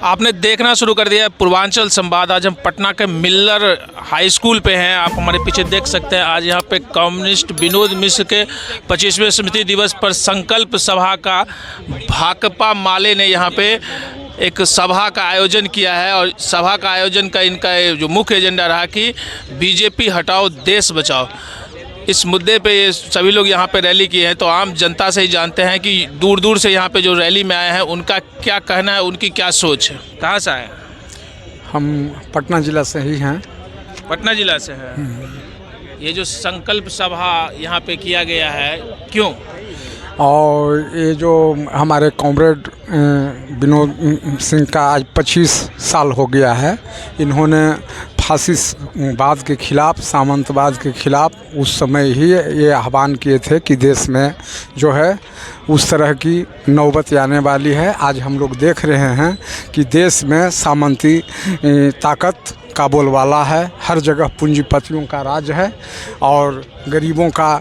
आपने देखना शुरू कर दिया है पूर्वांचल संवाद। आज हम पटना के मिल्लर हाई स्कूल पे हैं। आप हमारे पीछे देख सकते हैं। आज यहाँ पे कम्युनिस्ट विनोद मिश्र के 25वें स्मृति दिवस पर संकल्प सभा का भाकपा माले ने यहाँ पे एक सभा का आयोजन किया है। और सभा का आयोजन का इनका जो मुख्य एजेंडा रहा कि बीजेपी हटाओ देश बचाओ। इस मुद्दे पे ये सभी लोग यहाँ पे रैली किए हैं। तो आम जनता से ही जानते हैं कि दूर दूर से यहाँ पे जो रैली में आए हैं उनका क्या कहना है, उनकी क्या सोच है। कहाँ से आए? हम पटना ज़िला से ही हैं। पटना ज़िला से हैं। ये जो संकल्प सभा यहाँ पे किया गया है, क्यों? और ये जो हमारे कॉमरेड विनोद सिंह का आज 25 साल हो गया है। इन्होंने फासिस्टवाद के खिलाफ, सामंतवाद के खिलाफ उस समय ही ये आह्वान किए थे कि देश में जो है उस तरह की नौबत आने वाली है। आज हम लोग देख रहे हैं कि देश में सामंती ताकत का बोलबाला है। हर जगह पूंजीपतियों का राज है और गरीबों का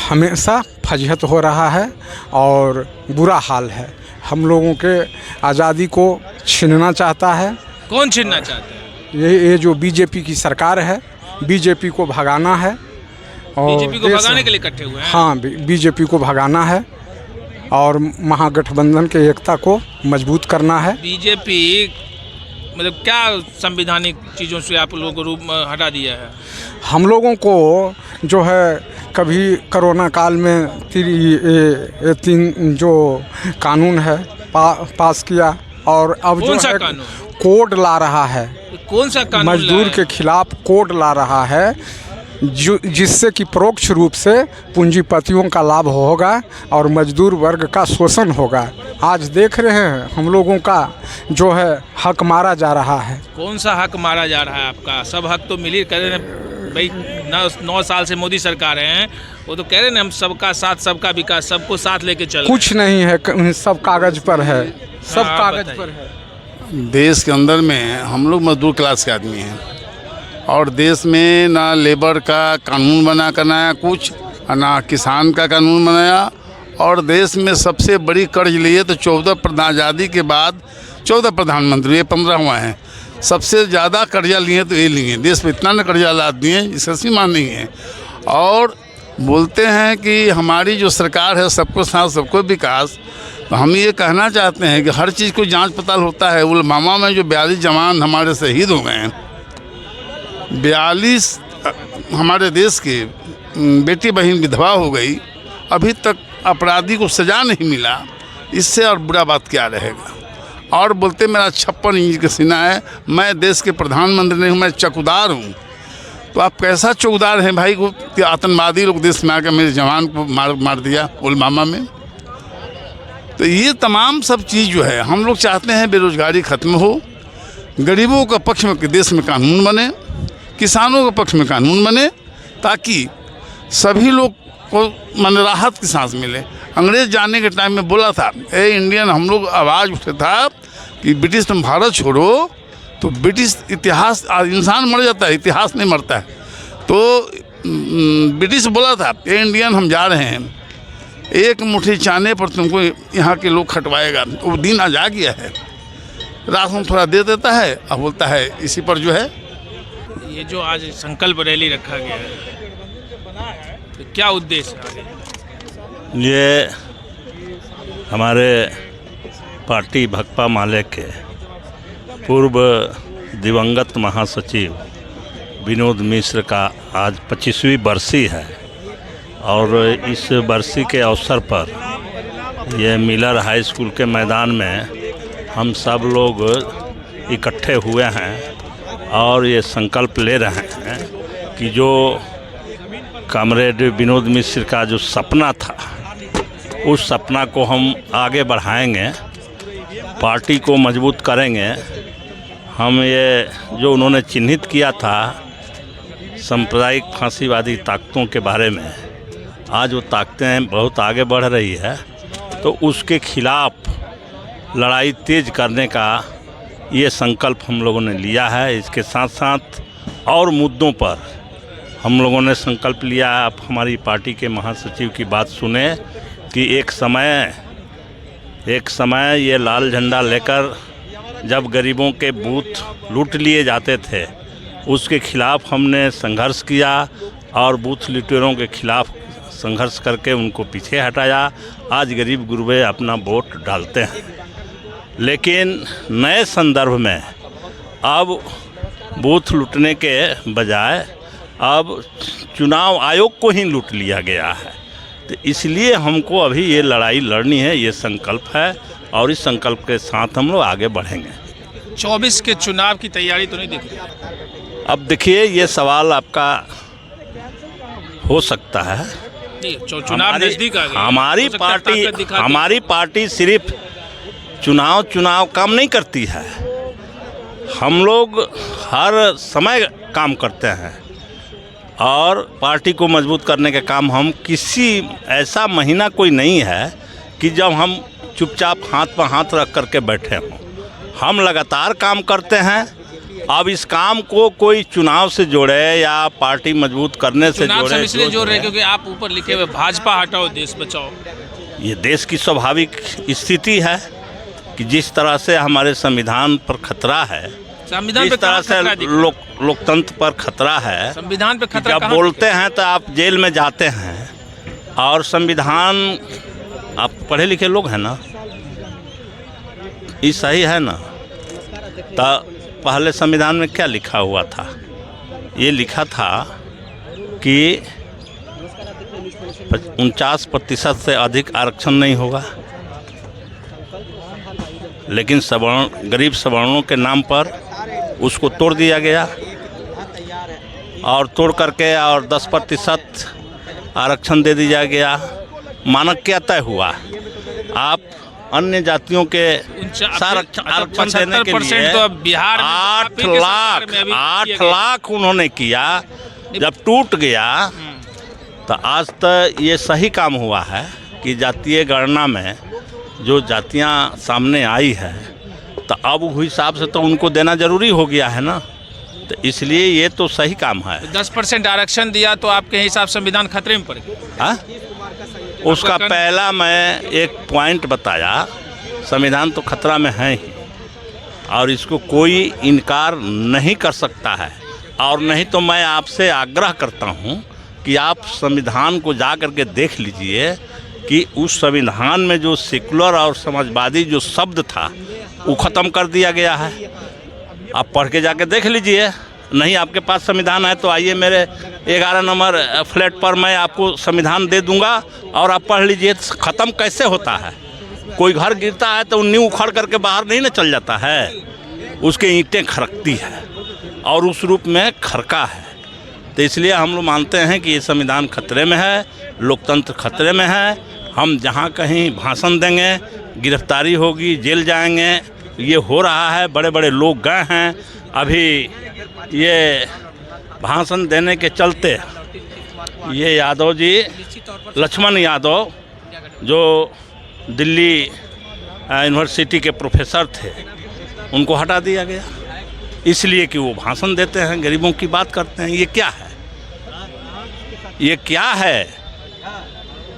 हमेशा फजहत हो रहा है और बुरा हाल है। हम लोगों के आज़ादी को छीनना चाहता है। कौन छीनना चाहता है? ये जो बीजेपी की सरकार है, बीजेपी को भगाना है। और बीजेपी को भगाने के लिए इकट्ठे हुए हैं? हाँ, बीजेपी को भगाना है और महागठबंधन के एकता को मजबूत करना है। बीजेपी मतलब क्या संवैधानिक चीज़ों से आप लोगों को रूप में हटा दिया है? हम लोगों को जो है कभी कोरोना काल में तीन जो कानून है पास किया और अब कौन जो सा है कानून? कोड ला रहा है। कौन सा कानून? मजदूर के खिलाफ कोड ला रहा है जिससे कि परोक्ष रूप से पूंजीपतियों का लाभ होगा और मजदूर वर्ग का शोषण होगा। आज देख रहे हैं हम लोगों का जो है हक मारा जा रहा है। कौन सा हक मारा जा रहा है आपका? सब हक तो मिल ही कह रहे हैं भाई। 9 साल से मोदी सरकार हैं, वो तो कह रहे हैं हम सबका साथ, सबका विकास, सबको साथ लेके चल। कुछ नहीं है, सब कागज पर है, सब कागज पर है। देश के अंदर में हम लोग मजदूर क्लास के आदमी हैं और देश में ना लेबर का कानून बना कर नया कुछ, ना किसान का कानून बनाया। और देश में सबसे बड़ी कर्ज लिए तो 14 आज़ादी के बाद 14 प्रधानमंत्री, ये 15 हुआ हैं। सबसे ज़्यादा कर्जा लिए तो ये लिए। देश में इतना ना कर्जा लाद दिए इसका सीमा नहीं है। और बोलते हैं कि हमारी जो सरकार है सबको साथ सबको विकास। तो हम ये कहना चाहते हैं कि हर चीज़ को जांच पड़ताल होता है। पुलवामा में जो 42 जवान हमारे शहीद हो गए हैं, 42 हमारे देश के बेटी बहन विधवा हो गई, अभी तक अपराधी को सज़ा नहीं मिला। इससे और बुरा बात क्या रहेगा? और बोलते मेरा 56 इंच का सीना है, मैं देश के प्रधानमंत्री नहीं हूँ, मैं चौकीदार हूँ। तो आप कैसा चौकीदार हैं भाई को? आतंकवादी लोग देश में आकर मेरे जवान को मार दिया पुलवामा में। तो ये तमाम सब चीज़ जो है हम लोग चाहते हैं बेरोजगारी ख़त्म हो, गरीबों का पक्ष में देश में कानून बने, किसानों के पक्ष में कानून बने, ताकि सभी लोग को मन राहत की सांस मिले। अंग्रेज़ जाने के टाइम में बोला था, ए इंडियन, हम लोग आवाज़ उठे था कि ब्रिटिश तुम भारत छोड़ो। तो ब्रिटिश इतिहास, इंसान मर जाता है, इतिहास नहीं मरता है। तो ब्रिटिश बोला था, ए इंडियन, हम जा रहे हैं, एक मुट्ठी चाने पर तुमको यहाँ के लोग खटवाएगा। वो दिन आज आ गया है। राशन थोड़ा दे देता है और बोलता है इसी पर जो है। ये जो आज संकल्प रैली रखा गया है, तो क्या उद्देश्य है? ये हमारे पार्टी भाकपा माले के पूर्व दिवंगत महासचिव विनोद मिश्र का आज 25वीं बरसी है। और इस बरसी के अवसर पर ये मिलर हाई स्कूल के मैदान में हम सब लोग इकट्ठे हुए हैं और ये संकल्प ले रहे हैं कि जो कॉमरेड विनोद मिश्र का जो सपना था, उस सपना को हम आगे बढ़ाएंगे, पार्टी को मजबूत करेंगे। हम ये जो उन्होंने चिन्हित किया था सांप्रदायिक फांसीवादी ताकतों के बारे में, आज वो ताकतें बहुत आगे बढ़ रही है। तो उसके खिलाफ लड़ाई तेज करने का ये संकल्प हम लोगों ने लिया है। इसके साथ साथ और मुद्दों पर हम लोगों ने संकल्प लिया है। आप हमारी पार्टी के महासचिव की बात सुने कि एक समय ये लाल झंडा लेकर जब गरीबों के बूथ लूट लिए जाते थे उसके खिलाफ हमने संघर्ष किया और बूथ लुटेरों के खिलाफ संघर्ष करके उनको पीछे हटाया। आज गरीब गुरबे अपना वोट डालते हैं, लेकिन नए संदर्भ में अब बूथ लूटने के बजाय अब चुनाव आयोग को ही लूट लिया गया है। तो इसलिए हमको अभी ये लड़ाई लड़नी है, ये संकल्प है और इस संकल्प के साथ हम लोग आगे बढ़ेंगे। 24 के चुनाव की तैयारी तो नहीं दिख रही? अब देखिए, ये सवाल आपका हो सकता है। चुनाव नजदीक आ गया, हमारी पार्टी सिर्फ चुनाव काम नहीं करती है। हम लोग हर समय काम करते हैं और पार्टी को मजबूत करने के काम हम किसी ऐसा महीना कोई नहीं है कि जब हम चुपचाप हाथ पर हाथ रख करके बैठे हों। हम लगातार काम करते हैं। अब इस काम को कोई चुनाव से जोड़े या पार्टी मजबूत करने से जोड़े, इसलिए जोड़ रहे क्योंकि आप ऊपर लिखे हुए भाजपा हटाओ देश बचाओ। ये देश की स्वाभाविक स्थिति है कि जिस तरह से हमारे संविधान पर खतरा है, जिस तरह से लोकतंत्र पर खतरा है, संविधान पर खतरा जब बोलते हैं तो आप जेल में जाते हैं। और संविधान, आप पढ़े लिखे लोग हैं ना, ये सही है ना? तो पहले संविधान में क्या लिखा हुआ था? ये लिखा था कि 49% से अधिक आरक्षण नहीं होगा, लेकिन गरीब सवर्णों के नाम पर उसको तोड़ दिया गया और तोड़ करके और 10% आरक्षण दे दिया गया। मानक क्या तय हुआ? आप अन्य जातियों के आरक्षण देने के लिए तो बिहार 8 लाख उन्होंने किया। जब टूट गया तो आज तक ये सही काम हुआ है कि जातीय गणना में जो जातियां सामने आई है तो अब उस हिसाब से तो उनको देना जरूरी हो गया है ना। तो इसलिए ये तो सही काम है। 10% आरक्षण दिया तो आपके हिसाब संविधान खतरे में पड़ गया? हाँ, उसका पहला मैं एक पॉइंट बताया, संविधान तो खतरा में है ही और इसको कोई इनकार नहीं कर सकता है। और नहीं तो मैं आपसे आग्रह करता हूँ कि आप संविधान को जा कर के देख लीजिए कि उस संविधान में जो सेकुलर और समाजवादी जो शब्द था वो ख़त्म कर दिया गया है। आप पढ़ के जाके देख लीजिए। नहीं आपके पास संविधान है तो आइए मेरे 11 नंबर फ्लैट पर मैं आपको संविधान दे दूंगा और आप पढ़ लीजिए ख़त्म कैसे होता है। कोई घर गिरता है तो नींव उखड़ करके बाहर नहीं ना चल जाता है, उसके ईंटें खरकती है और उस रूप में खरका है। तो इसलिए हम लोग मानते हैं कि ये संविधान खतरे में है, लोकतंत्र खतरे में है। हम जहाँ कहीं भाषण देंगे गिरफ्तारी होगी, जेल जाएंगे। ये हो रहा है, बड़े बड़े लोग गए हैं। अभी ये भाषण देने के चलते ये यादव जी, लक्ष्मण यादव, जो दिल्ली यूनिवर्सिटी के प्रोफेसर थे, उनको हटा दिया गया इसलिए कि वो भाषण देते हैं, गरीबों की बात करते हैं। ये क्या है? ये क्या है?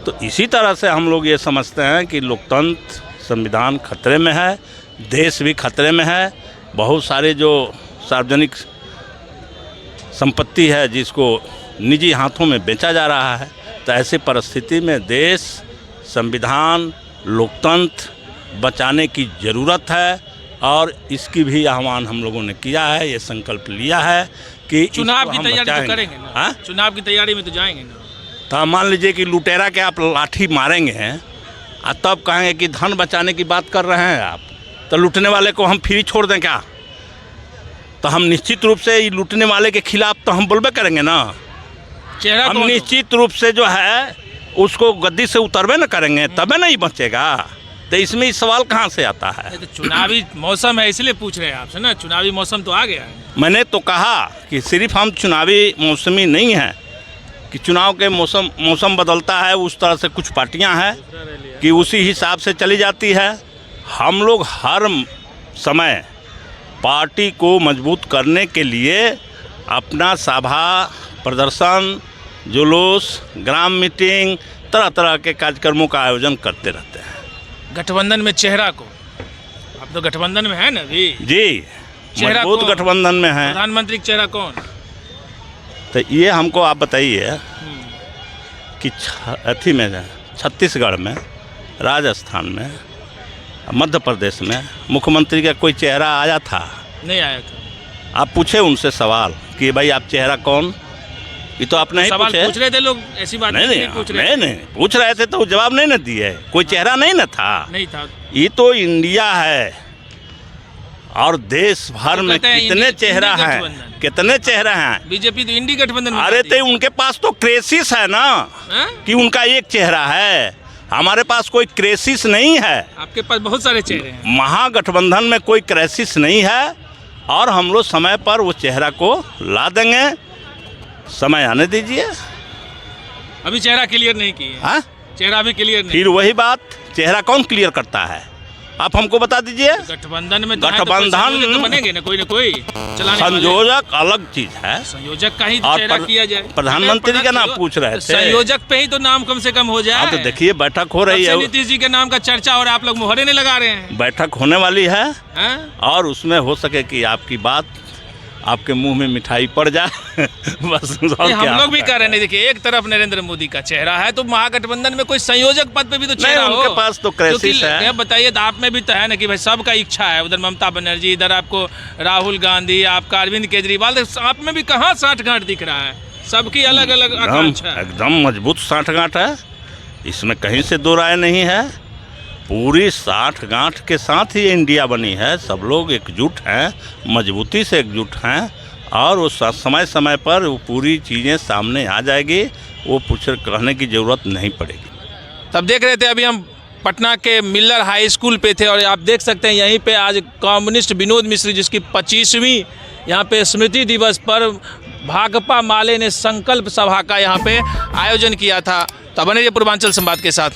तो इसी तरह से हम लोग ये समझते हैं कि लोकतंत्र, संविधान खतरे में है, देश भी खतरे में है। बहुत सारे जो सार्वजनिक संपत्ति है जिसको निजी हाथों में बेचा जा रहा है। तो ऐसी परिस्थिति में देश, संविधान, लोकतंत्र बचाने की ज़रूरत है और इसकी भी आह्वान हम लोगों ने किया है, ये संकल्प लिया है कि चुनाव की तैयारी तो करेंगे ना? हाँ? चुनाव की तैयारी में तो जाएंगे ना? तो मान लीजिए कि लुटेरा के आप लाठी मारेंगे और तब कहेंगे कि धन बचाने की बात कर रहे हैं आप, तो लूटने वाले को हम फ्री छोड़ दें क्या? तो हम निश्चित रूप से लूटने वाले के खिलाफ तो हम बोलबे करेंगे ना। हम निश्चित रूप से जो है उसको गद्दी से उतरबे न करेंगे, तबे नहीं बचेगा। तो इसमें इस सवाल कहाँ से आता है? तो चुनावी मौसम है इसलिए पूछ रहे हैं आपसे ना। चुनावी मौसम तो आ गया है। मैंने तो कहा कि सिर्फ हम चुनावी मौसमी नहीं हैं कि चुनाव के मौसम बदलता है, उस तरह से कुछ पार्टियां हैं कि उसी हिसाब से चली जाती है। हम लोग हर समय पार्टी को मजबूत करने के लिए अपना सभा, प्रदर्शन, जुलूस, ग्राम मीटिंग, तरह तरह के कार्यक्रमों का आयोजन करते रहते हैं। गठबंधन में चेहरा को आप तो गठबंधन में है ना अभी। जी, चेहरा मजबूत कौन? गठबंधन में है। प्रधानमंत्री का चेहरा कौन? तो ये हमको आप बताइए कि अथी में छत्तीसगढ़ में, राजस्थान में, मध्य प्रदेश में मुख्यमंत्री का कोई चेहरा आया था? नहीं आया था। आप पूछे उनसे सवाल कि भाई आप चेहरा कौन? ये तो आप नहीं सवाल पूछे। पूछ रहे थे लोग, ऐसी बात नहीं पूछ रहे नहीं पूछ रहे थे तो जवाब नहीं ना दिए। कोई चेहरा नहीं ना था। नहीं था। ये तो इंडिया है और देश भर तो में कहते हैं कितने इंडी चेहरा हैं, गठबंधन। कितने चेहरे हैं। बीजेपी तो इंडी गठबंधन में अरे जाती है। तो उनके पास तो क्रेसिस है ना हैं? कि उनका एक चेहरा है। हमारे पास कोई क्रेसिस नहीं है। आपके पास बहुत सारे चेहरे हैं। महागठबंधन में कोई क्राइसिस नहीं है और हम लोग समय पर वो चेहरा को ला देंगे। समय आने दीजिए। अभी चेहरा क्लियर नहीं किए। हाँ, चेहरा अभी क्लियर नहीं। फिर वही बात, चेहरा कौन क्लियर करता है? आप हमको बता दीजिए। गठबंधन में तो हैं, तो कोई गठबंधन संयोजक तो बनेंगे ना, कोई चलाने वाले। संयोजक अलग चीज है संयोजक का ही और चेहरा किया जाए। प्रधानमंत्री का नाम पूछ रहे थे। संयोजक पे ही तो नाम कम से कम हो जाए। हाँ, तो देखिए बैठक हो रही है, नीतीश जी के नाम का चर्चा और आप लोग मुहरे नहीं लगा रहे हैं। बैठक होने वाली है हैं? और उसमें हो सके कि आपकी बात आपके मुंह में मिठाई पड़ जाए बस। और हम क्या लोग भी कह रहे हैं। देखिए, एक तरफ नरेंद्र मोदी का चेहरा है तो महागठबंधन में कोई संयोजक पद पे भी तो चेहरा हो। उनके पास तो क्राइसिस है। बताइए, तो आप में भी तो है ना कि भाई सबका इच्छा है। उधर ममता बनर्जी, इधर आपको राहुल गांधी, आपका अरविंद केजरीवाल, आप में भी कहाँ साठगांठ दिख रहा है? सबकी अलग अलग आकांक्षा है। एकदम मजबूत साठगांठ है, इसमें कहीं से दो राय नहीं है। पूरी साठगांठ के साथ ही इंडिया बनी है। सब लोग एकजुट हैं, मजबूती से एकजुट हैं और वो समय समय पर वो पूरी चीज़ें सामने आ जाएगी। वो पूछ कहने की ज़रूरत नहीं पड़ेगी। तब देख रहे थे, अभी हम पटना के मिल्लर हाई स्कूल पे थे और आप देख सकते हैं यहीं पे आज कम्युनिस्ट विनोद मिश्र, जिसकी 25वीं यहाँ पे स्मृति दिवस पर भाकपा माले ने संकल्प सभा का यहाँ पे आयोजन किया था। तो बने रहिए पूर्वांचल संवाद के साथ।